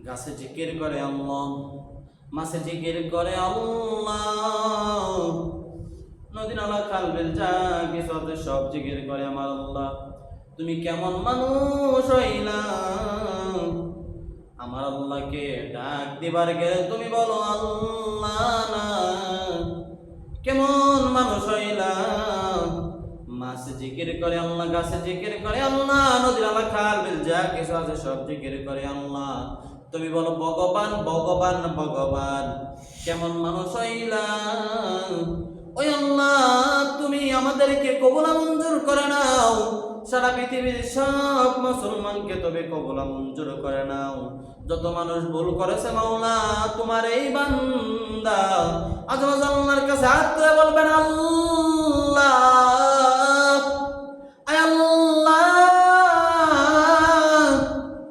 গাছে জিকির করে আল্লাহ, মাছে জিকির করে আল্লাহ, নদী নালা খাল বিল যা কিছু আছে সব জিকির করে আমার আল্লাহ। তুমি কেমন মানুষ হইলা আমার আল্লাহকে ডাক দিবার গেলে তুমি বলো আল্লাহ না? কেমন মানুষ হইলা? মাছে জিকির করে আল্লাহ, গাছে জিকির করে আল্লাহ, নদী নালা খাল বিল যা কিছু আছে সব জিকির করে আল্লাহ। তুমি বলো ভগবান ভগবান ভগবান। কেমন মানুষ হইলা? ওই আল্লাহ তুমি আমাদেরকে কবুল মঞ্জুর করে নাও, সারা পৃথিবীর সব মুসলমানকে তবে কবুল মঞ্জুর করে নাও। যত মানুষ ভুল করেছে মাওলা তোমার এই বান্দা আজ আল্লাহর কাছে হাত তুলে বলবেন আল্লাহ